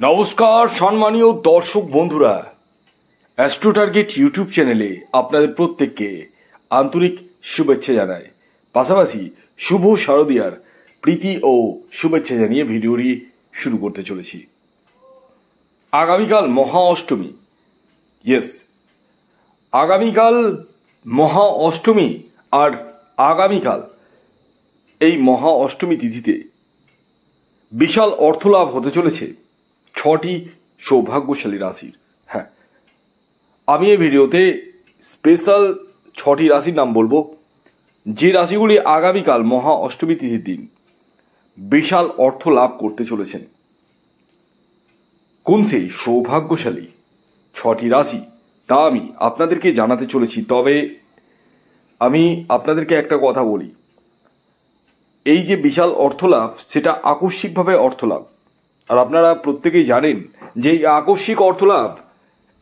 নমস্কার সম্মানীয় দর্শক বন্ধুরা, অ্যাস্ট্রো টার্গেট ইউটিউব চ্যানেলে আপনাদের প্রত্যেককে আন্তরিক শুভেচ্ছা জানাই। পাশাপাশি শুভ শারদীয়ার প্রীতি ও শুভেচ্ছা জানিয়ে ভিডিওটি শুরু করতে চলেছি। আগামীকাল মহা অষ্টমী। ইয়েস, আগামীকাল মহা অষ্টমী। আর আগামীকাল এই মহা অষ্টমী তিথিতে বিশাল অর্থলাভ হতে চলেছে 6টি সৌভাগ্যশালী রাশির। হ্যাঁ, আমি এই ভিডিওতে স্পেশাল 6টি রাশির নাম বলবো, যে রাশিগুলি আগামীকাল মহা অষ্টমী তিথির দিন বিশাল অর্থ লাভ করতে চলেছেন। কোন সেই সৌভাগ্যশালী 6টি রাশি তা আমি আপনাদেরকে জানাতে চলেছি। তবে আমি আপনাদেরকে একটা কথা বলি, এই যে বিশাল অর্থলাভ সেটা আকস্মিকভাবে অর্থলাভ। আর আপনারা প্রত্যেকেই জানেন যে এই আকস্মিক অর্থলাভ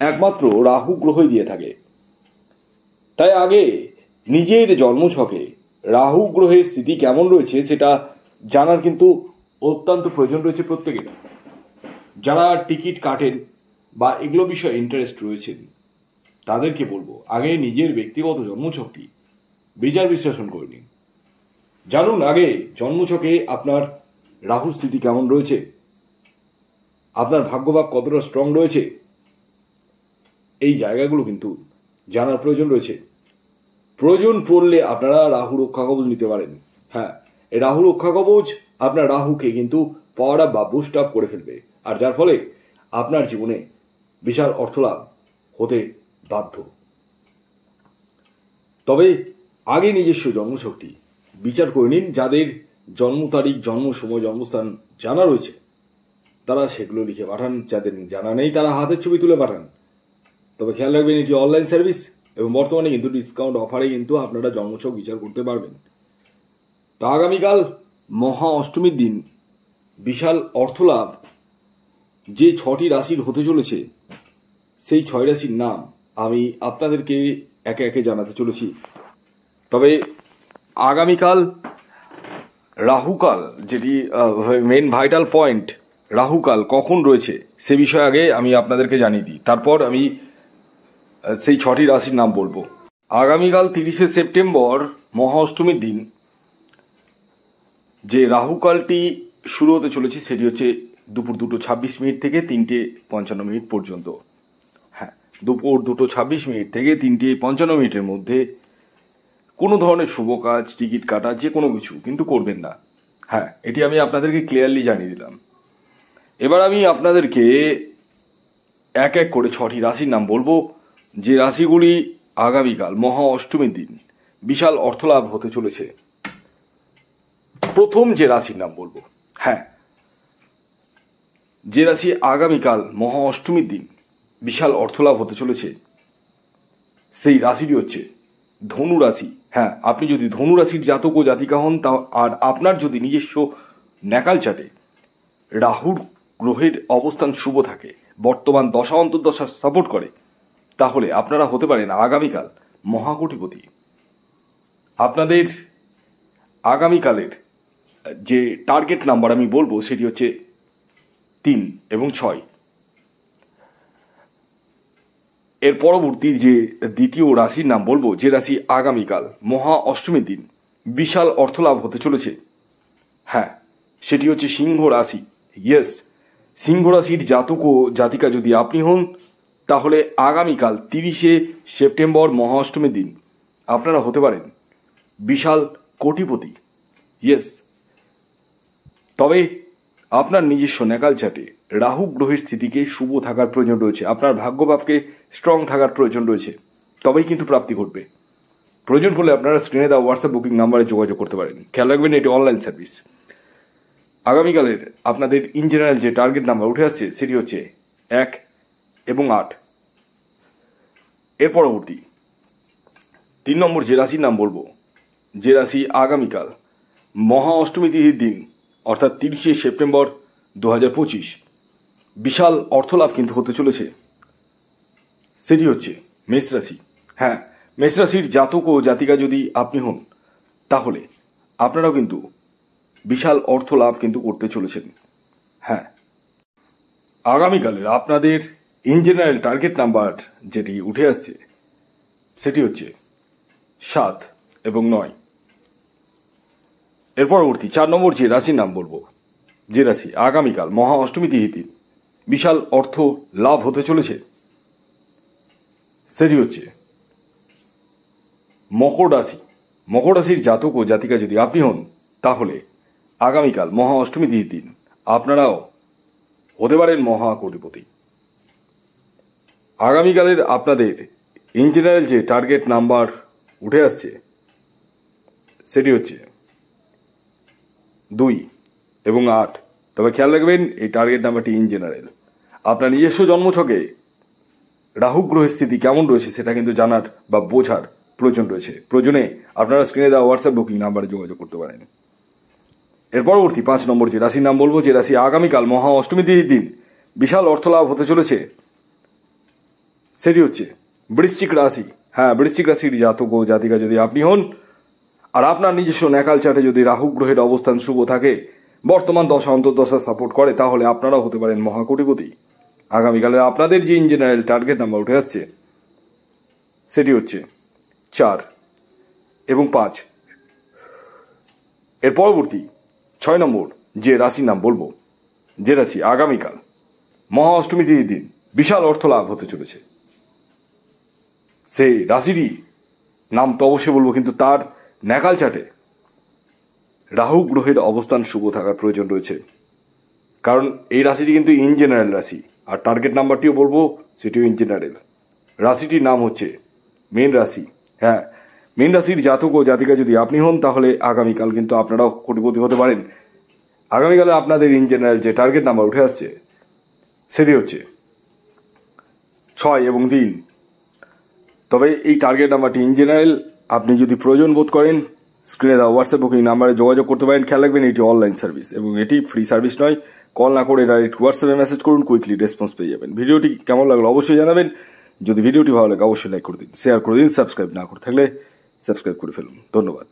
একমাত্র রাহু গ্রহই দিয়ে থাকে। তাই আগে নিজের জন্মছকে রাহু গ্রহের স্থিতি কেমন রয়েছে সেটা জানার কিন্তু অত্যন্ত প্রয়োজন রয়েছে প্রত্যেকের। যারা টিকিট কাটেন বা এগুলো বিষয়ে ইন্টারেস্ট রয়েছেন তাদেরকে বলবো, আগে নিজের ব্যক্তিগত জন্মছকটি বিচার বিশ্লেষণ করে নিন। জানুন আগে জন্মছকে আপনার রাহুর স্থিতি কেমন রয়েছে, আপনার ভাগ্যভাব কতটা স্ট্রং রয়েছে, এই জায়গাগুলো কিন্তু জানার প্রয়োজন রয়েছে। প্রয়োজন পড়লে আপনারা রাহু রক্ষা কবচ নিতে পারেন। হ্যাঁ, এই রাহু রক্ষা কবচ আপনার রাহুকে কিন্তু পাওয়ার আপ বা বুস্ট আপ করে ফেলবে, আর যার ফলে আপনার জীবনে বিশাল অর্থলাভ হতে বাধ্য। তবে আগে নিজস্ব জন্মছকটি বিচার করে নিন। যাদের জন্ম তারিখ, জন্ম সময়, জন্মস্থান জানা রয়েছে তারা সেগুলো লিখে পাঠান। যাদের জানা নেই তারা হাতের ছবি তুলে পাঠান। তবে খেয়াল রাখবেন, এটি অনলাইন সার্ভিস এবং বর্তমানে কিন্তু ডিসকাউন্ট অফারে কিন্তু আপনারা জন্মছক বিচার করতে পারবেন। তো আগামীকাল মহা অষ্টমীর দিন বিশাল অর্থলাভ যে 6টি রাশির হতে চলেছে সেই 6 রাশির নাম আমি আপনাদেরকে একে একে জানাতে চলেছি। তবে আগামীকাল রাহুকাল, যেটি মেন ভাইটাল পয়েন্ট, রাহুকাল কখন রয়েছে সে বিষয়ে আগে আমি আপনাদেরকে জানিয়ে দিই, তারপর আমি সেই 6টি রাশির নাম বলবো। আগামীকাল 30শে সেপ্টেম্বর মহা অষ্টমীর দিন যে রাহুকালটি শুরু হতে চলেছে সেটি হচ্ছে দুপুর 2:26 থেকে 3:55 পর্যন্ত। হ্যাঁ, দুপুর 2:26 থেকে 3:55 মধ্যে কোনো ধরনের শুভ কাজ, টিকিট কাটা, যে কোনো কিছু কিন্তু করবেন না। হ্যাঁ, এটি আমি আপনাদেরকে ক্লিয়ারলি জানিয়ে দিলাম। এবার আমি আপনাদেরকে এক এক করে 6টি রাশির নাম বলবো, যে রাশিগুলি আগামীকাল মহা অষ্টমীর দিন বিশাল অর্থলাভ হতে চলেছে। প্রথম যে রাশির নাম বলবো, হ্যাঁ, যে রাশি আগামীকাল মহা অষ্টমীর দিন বিশাল অর্থলাভ হতে চলেছে সেই রাশিটি হচ্ছে ধনু রাশি। হ্যাঁ, আপনি যদি ধনু রাশির জাতক ও জাতিকা হন আর আপনার যদি নিজস্ব ন্যাকাল চাটে রাহুর গ্রহের অবস্থান শুভ থাকে, বর্তমান দশা অন্তর্দশা সাপোর্ট করে, তাহলে আপনারা হতে পারেন আগামীকাল মহাকোটিপতি। আপনাদের আগামীকালের যে টার্গেট নাম্বার আমি বলবো সেটি হচ্ছে 3 এবং 6। এর পরবর্তী যে দ্বিতীয় রাশির নাম বলবো, যে রাশি আগামীকাল মহা অষ্টমীর দিন বিশাল অর্থলাভ হতে চলেছে, হ্যাঁ, সেটি হচ্ছে সিংহ রাশি। ইয়েস, সিংহ রাশির জাতক ও জাতিকা যদি আপনি হন তাহলে আগামীকাল 30শে সেপ্টেম্বর মহা অষ্টমীর দিন আপনারা হতে পারেন বিশাল কোটিপতি। ইয়েস, তবে আপনার নিজস্ব ন্যাকাল চাটে রাহু গ্রহের স্থিতিকে শুভ থাকার প্রয়োজন রয়েছে, আপনার ভাগ্যভাবকে স্ট্রং থাকার প্রয়োজন রয়েছে, তবেই কিন্তু প্রাপ্তি ঘটবে। প্রয়োজন পড়লে আপনারা স্ক্রিনে দেওয়া হোয়াটসঅ্যাপ বুকিং নাম্বারে যোগাযোগ করতে পারেন। খেয়াল রাখবেন, এটি অনলাইন সার্ভিস। আগামীকালের আপনাদের ইন জেনারেল যে টার্গেট নাম্বার উঠে আসছে সেটি হচ্ছে 1 এবং 8। এর পরবর্তী 3 নম্বর যে রাশির নাম বলবো, যে রাশি আগামীকাল মহা অষ্টমী তিথির দিন অর্থাৎ 30শে সেপ্টেম্বর 2025 বিশাল অর্থলাভ কিন্তু হতে চলেছে, সেটি হচ্ছে মেষ রাশি। হ্যাঁ, মেষ রাশির জাতক ও জাতিকা যদি আপনি হন তাহলে আপনারাও কিন্তু বিশাল অর্থ লাভ কিন্তু করতে চলেছেন। হ্যাঁ, আগামীকালের আপনাদের ইন জেনারেল টার্গেট নাম্বার যেটি উঠে আসছে সেটি হচ্ছে 7 এবং 9। এর পরবর্তী 4 নম্বর যে রাশির নাম বলবো, যে রাশি আগামীকাল মহা অষ্টমী তিথির দিন বিশাল অর্থ লাভ হতে চলেছে, সেটি হচ্ছে মকর রাশি। মকর রাশির জাতক ও জাতিকা যদি আপনি হন, তাহলে আগামীকাল মহা অষ্টমী তিথির দিন আপনারাও হতে পারেন মহা কোটিপতি। আগামীকালের আপনাদের ইন জেনারেল যে টার্গেট নাম্বার উঠে আসছে সেটি হচ্ছে 2 এবং 8। তবে খেয়াল রাখবেন এই টার্গেট নাম্বারটি ইন জেনারেল। আপনার নিজস্ব জন্মছকে রাহু গ্রহের স্থিতি কেমন রয়েছে সেটা কিন্তু জানার বা বোঝার প্রয়োজন রয়েছে। প্রয়োজনে আপনারা স্ক্রিনে দেওয়া হোয়াটসঅ্যাপ বুকিং নাম্বারে যোগাযোগ করতে পারেন। এর পরবর্তী 5 নম্বর যে রাশির নাম বলবো, যে রাশি আগামীকাল মহা অষ্টমী তিথির দিন বিশাল অর্থ লাভ হতে চলেছে, সেটি হচ্ছে বৃশ্চিক রাশি। হ্যাঁ, বৃশ্চিক রাশির জাতক ও জাতিকা যদি আপনি হন, আর আপনার নিজস্ব ন্যাকাল চার্টে যদি রাহু গ্রহের অবস্থান শুভ থাকে, বর্তমান দশা অন্তর্দশা সাপোর্ট করে, তাহলে আপনারাও হতে পারেন মহাকোটিপতি। আগামীকালে আপনাদের যে ইন জেনারেল টার্গেট নাম্বার উঠে আসছে সেটি হচ্ছে 4 এবং 5। এর পরবর্তী 6 নম্বর যে রাশির নাম বলবো, যে রাশি আগামীকাল মহা অষ্টমী তিথির দিন বিশাল অর্থ লাভ হতে চলেছে, সেই রাশিটি নাম তো অবশ্যই বলবো, কিন্তু তার ন্যাকাল চার্টে রাহু গ্রহের অবস্থান শুভ থাকার প্রয়োজন রয়েছে। কারণ এই রাশিটি কিন্তু ইন জেনারেল রাশি, আর টার্গেট নাম্বারটিও বলবো সেটিও ইন জেনারেল। রাশিটির নাম হচ্ছে মীন রাশি। হ্যাঁ, মীন রাশির জাতক ও জাতিকা যদি আপনি হন, তাহলে আগামীকাল কিন্তু আপনারাও কোটিপতি হতে পারেন। আগামীকালে আপনাদের ইন জেনারেল যে টার্গেট নাম্বার উঠে আসছে সেটি হচ্ছে 6 এবং 3। তবে এই টার্গেট নাম্বারটি ইন জেনারেল। আপনি যদি প্রয়োজন বোধ করেন, স্ক্রিনে দেওয়া হোয়াটসঅ্যাপ বুকিং নাম্বারে যোগাযোগ করতে পারেন। খেয়াল রাখবেন এটি অনলাইন সার্ভিস এবং এটি ফ্রি সার্ভিস নয়। কল না করে ডাইরেক্ট হোয়াটসঅ্যাপে মেসেজ করুন, কুইকলি রেসপন্স পেয়ে যাবেন। ভিডিওটি কেমন লাগলো অবশ্যই জানাবেন। যদি ভিডিওটি ভালো লাগে অবশ্যই লাইক করে দিন, শেয়ার করে দিন। সাবস্ক্রাইব না করে থাকলে সাবস্ক্রাইব করে ফেলুন। ধন্যবাদ।